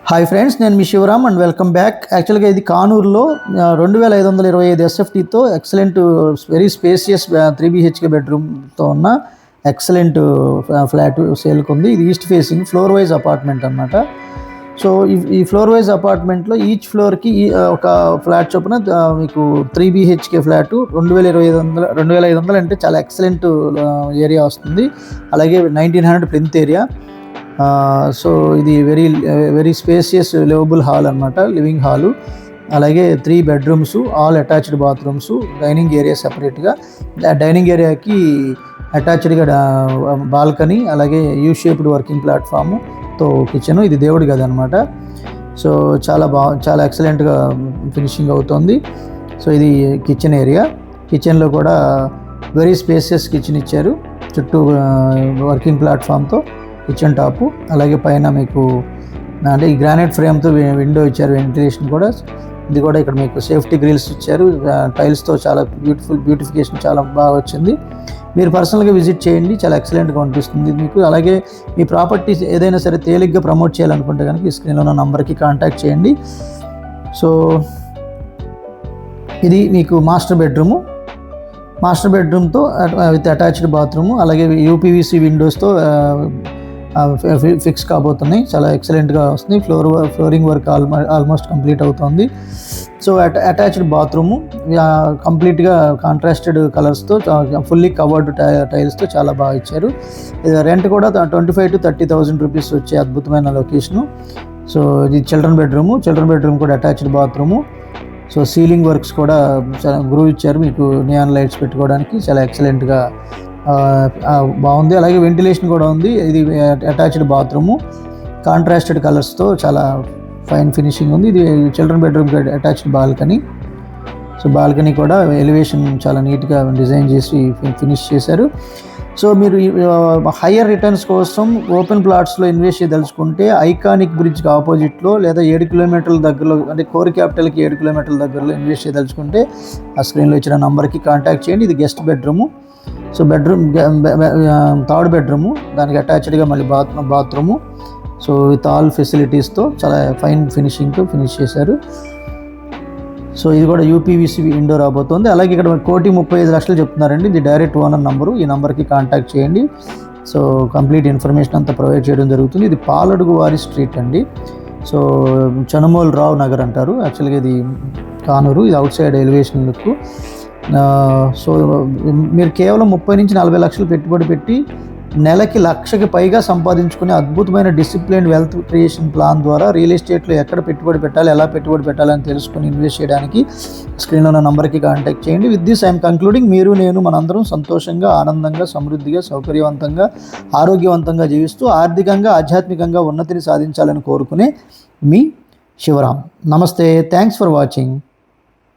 Hi friends, నేను మీ Shivaram and welcome back. యాక్చువల్గా ఇది కానూరులో 2525 ఎస్ఎఫ్టీతో ఎక్సలెంట్ వెరీ స్పేసియస్ 3 BHK బెడ్రూమ్తో ఉన్న ఎక్సలెంట్ ఫ్లాట్ సేల్కి ఉంది. ఇది east facing floor wise apartment అనమాట. సో ఈ ఫ్లోర్ వైజ్ అపార్ట్మెంట్లో ఈచ్ ఫ్లోర్కి ఒక ఫ్లాట్ చొప్పున మీకు 3 BHK ఫ్లాట్ 2500 అంటే చాలా ఎక్సలెంట్ ఏరియా వస్తుంది. అలాగే 1900 ప్లింత్ ఏరియా. సో ఇది వెరీ స్పేసియస్ లివబుల్ హాల్ అనమాట, లివింగ్ హాలు. అలాగే 3 bedrooms, all attached bathrooms, dining area సెపరేట్గా. డైనింగ్ ఏరియాకి అటాచ్డ్గా బాల్కనీ, అలాగే యూ షేప్డ్ వర్కింగ్ ప్లాట్ఫామ్తో కిచెను. ఇది దేవుడి గది అనమాట. సో చాలా ఎక్సలెంట్గా ఫినిషింగ్ అవుతుంది. సో ఇది కిచెన్ ఏరియా. కిచెన్లో కూడా వెరీ స్పేసియస్ కిచెన్ ఇచ్చారు, చుట్టూ వర్కింగ్ ప్లాట్ఫామ్తో కిచెన్ టాపు. అలాగే పైన మీకు అంటే ఈ గ్రానైట్ ఫ్రేమ్తో విండో ఇచ్చారు, వెంటిలేషన్ కూడా. ఇది కూడా ఇక్కడ మీకు సేఫ్టీ గ్రిల్స్ ఇచ్చారు, టైల్స్తో చాలా బ్యూటిఫికేషన్ చాలా బాగా వచ్చింది. మీరు పర్సనల్గా విజిట్ చేయండి, చాలా ఎక్సలెంట్గా అనిపిస్తుంది మీకు. అలాగే మీ ప్రాపర్టీస్ ఏదైనా సరే తేలిగ్గా ప్రమోట్ చేయాలనుకుంటే కనుక ఈ స్క్రీన్లో ఉన్న నంబర్కి కాంటాక్ట్ చేయండి. సో ఇది మీకు మాస్టర్ బెడ్రూమ్తో విత్ అటాచ్డ్ బాత్రూము, అలాగే యూపీవీసీ విండోస్తో ఫిక్స్ కాబోతున్నాయి. చాలా ఎక్సలెంట్గా వస్తుంది. ఫ్లోరింగ్ వర్క్ ఆల్మోస్ట్ కంప్లీట్ అవుతుంది. సో అటాచ్డ్ బాత్రూము కంప్లీట్గా కాంట్రాస్టెడ్ కలర్స్తో ఫుల్లీ కవర్డ్ టైల్స్తో చాలా బాగా ఇచ్చారు. రెంట్ కూడా 25,000 to 30,000 రూపీస్ వచ్చే అద్భుతమైన లొకేషను. సో ఇది చిల్డ్రన్ బెడ్రూమ్ కూడా attached bathroom. So ceiling works కూడా చాలా గ్రూవ్ ఇచ్చారు మీకు, నియాన్ లైట్స్ పెట్టుకోవడానికి చాలా ఎక్సలెంట్గా బాగుంది. అలాగే వెంటిలేషన్ కూడా ఉంది. ఇది అటాచ్డ్ బాత్రూము, కాంట్రాస్టెడ్ కలర్స్తో చాలా ఫైన్ ఫినిషింగ్ ఉంది. ఇది చిల్డ్రన్ బెడ్రూమ్కి అటాచ్డ్ బాల్కనీ. సో బాల్కనీ కూడా ఎలివేషన్ చాలా నీట్గా డిజైన్ చేసి ఫినిష్ చేశారు. సో మీరు హయ్యర్ రిటర్న్స్ కోసం ఓపెన్ ప్లాట్స్లో ఇన్వెస్ట్ చేయదలుచుకుంటే ఐకానిక్ బ్రిడ్జ్కి ఆపోజిట్లో లేదా 7 కిలోమీటర్ల దగ్గరలో, అంటే కోర్ క్యాపిటల్కి 7 కిలోమీటర్ల దగ్గరలో ఇన్వెస్ట్ చేయదలుచుకుంటే ఆ స్క్రీన్లో ఇచ్చిన నంబర్కి కాంటాక్ట్ చేయండి. ఇది guest bedroom. So third bedroom, దానికి అటాచ్డ్గా మళ్ళీ బాత్రూము. సో విత్ ఆల్ ఫెసిలిటీస్తో చాలా ఫైన్ ఫినిషింగ్తో ఫినిష్ చేశారు. సో ఇది కూడా యూపీవీసీ విండో రాబోతుంది. అలాగే ఇక్కడ 1,35,00,000 చెప్తున్నారండి. ఇది డైరెక్ట్ ఓనర్ నంబరు. ఈ నెంబర్కి కాంటాక్ట్ చేయండి. సో కంప్లీట్ ఇన్ఫర్మేషన్ అంతా ప్రొవైడ్ చేయడం జరుగుతుంది. ఇది పాలడుగు వారి స్ట్రీట్ అండి. సో చనుమోల్ రావు నగర్ అంటారు. యాక్చువల్గా ఇది కానూరు. ఇది out side elevation look. So మీరు కేవలం 30 నుంచి 40 లక్షలు పెట్టుబడి పెట్టి నెలకి 1,00,000కి పైగా సంపాదించుకునే అద్భుతమైన డిసిప్లిన్ వెల్త్ క్రియేషన్ ప్లాన్ ద్వారా రియల్ ఎస్టేట్లో ఎక్కడ పెట్టుబడి పెట్టాలి, ఎలా పెట్టుబడి పెట్టాలని తెలుసుకుని ఇన్వెస్ట్ చేయడానికి స్క్రీన్లో ఉన్న నంబర్కి కాంటాక్ట్ చేయండి. With this I'm concluding. మీరు నేను మనందరం సంతోషంగా, ఆనందంగా, సమృద్ధిగా, సౌకర్యవంతంగా, ఆరోగ్యవంతంగా జీవిస్తూ ఆర్థికంగా, ఆధ్యాత్మికంగా ఉన్నతిని సాధించాలని కోరుకునే మీ శివరామ్. నమస్తే. Thanks for watching.